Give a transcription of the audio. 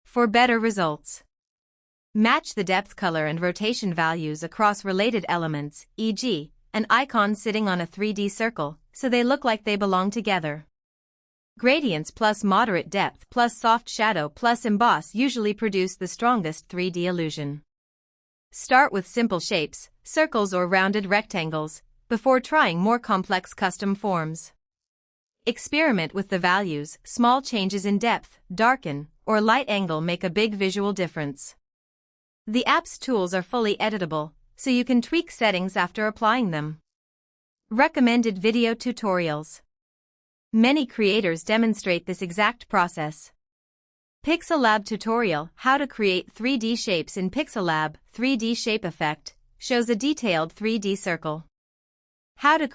For better results, match the depth, color and rotation values across related elements, e.g., an icon sitting on a 3D circle, so they look like they belong together. Gradients plus moderate depth plus soft shadow plus emboss usually produce the strongest 3D illusion. Start with simple shapes, circles or rounded rectangles, before trying more complex custom forms. Experiment with the values. Small changes in depth, darken, or light angle make a big visual difference. The app's tools are fully editable, so you can tweak settings after applying them. Recommended video tutorials. Many creators demonstrate this exact process. Pixellab tutorial: How to create 3D shapes in Pixellab. 3D Shape Effect shows a detailed 3D circle. How to